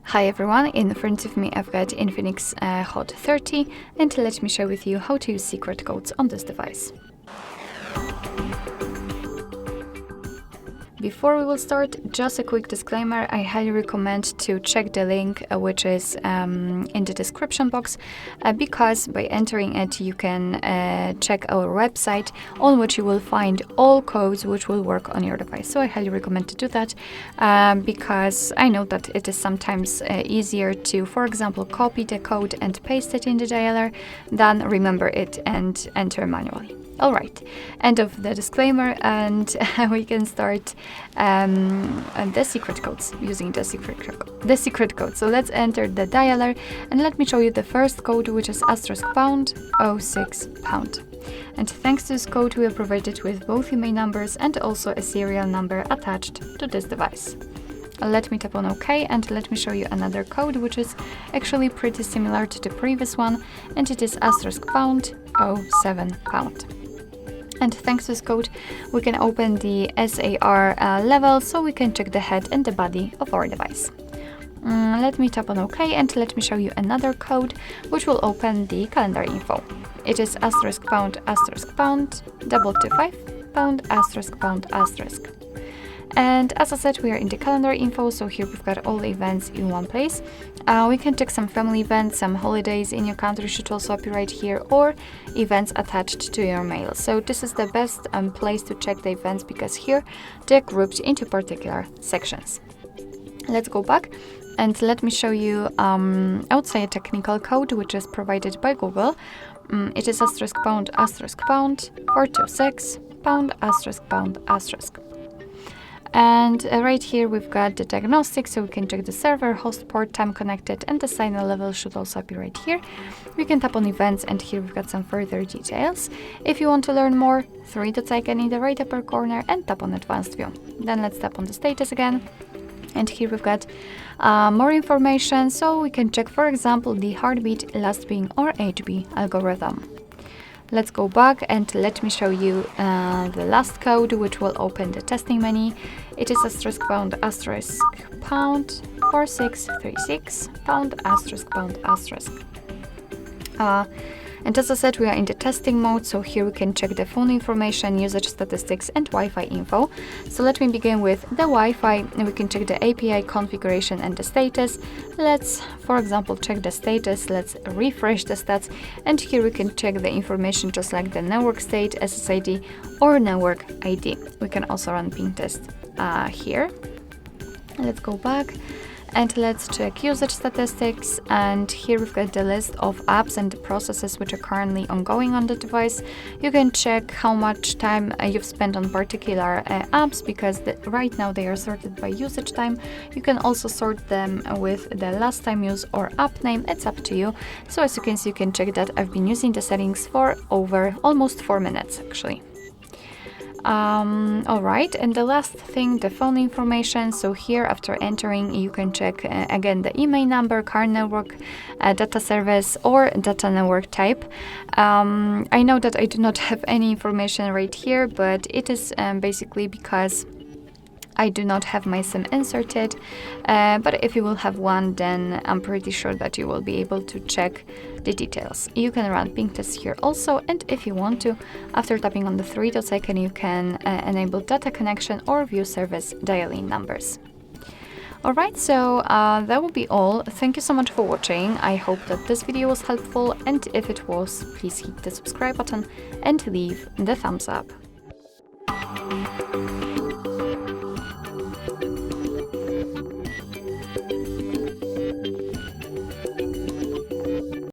Hi everyone, in front of me I've got Infinix Hot 30 and let me share with you how to use secret codes on this device. Before we will start, just a quick disclaimer, I highly recommend to check the link which is in the description box because by entering it you can check our website on which you will find all codes which will work on your device. So I highly recommend to do that because I know that it is sometimes easier to, for example, copy the code and paste it in the dialer than remember it and enter manually. Alright, end of the disclaimer, and we can start the secret codes, using the secret code. So let's enter the dialer and let me show you the first code, which is *06#. And thanks to this code we are provided with both email numbers and also a serial number attached to this device. Let me tap on OK and let me show you another code which is actually pretty similar to the previous one, and it is *07#. And thanks to this code we can open the SAR level so we can check the head and the body of our device. Let me tap on OK and let me show you another code which will open the calendar info. It is *##225#*##*#. And as I said, we are in the calendar info, so here we've got all the events in one place. We can check some family events, some holidays in your country should also appear right here, or events attached to your mail. So this is the best place to check the events because here they're grouped into particular sections. Let's go back and let me show you, I would say, a technical code which is provided by Google. It is *##426####. And right here we've got the diagnostic, so we can check the server, host port, time connected, and the signal level should also appear right here. We can tap on events, and here we've got some further details. If you want to learn more, 3 dots icon in the right upper corner and tap on advanced view. Then let's tap on the status again. And here we've got more information, so we can check, for example, the heartbeat, last being, or HB algorithm. Let's go back and let me show you the last code which will open the testing menu. It is *##4636#*##. And as I said, we are in the testing mode, so here we can check the phone information, usage statistics, and Wi-Fi info. So let me begin with the Wi-Fi, and we can check the API configuration and the status. Let's, for example, check the status. Let's refresh the stats, and here we can check the information just like the network state, SSID, or network ID. We can also run ping test here. Let's go back. And let's check usage statistics, and here we've got the list of apps and the processes which are currently ongoing on the device. You can check how much time you've spent on particular apps because right now they are sorted by usage time. You can also sort them with the last time use or app name, it's up to you. So as you can see, you can check that I've been using the settings for over almost 4 minutes actually. Alright, and the last thing, the phone information. So here after entering you can check again the email number, car network, data service, or data network type. I know that I do not have any information right here, but it is basically because I do not have my SIM inserted, but if you will have one, then I'm pretty sure that you will be able to check the details. You can run ping tests here also, and if you want to, after tapping on the 3 dots icon, you can enable data connection or view service dialing numbers. Alright, so that will be all. Thank you so much for watching. I hope that this video was helpful, and if it was, please hit the subscribe button and leave the thumbs up.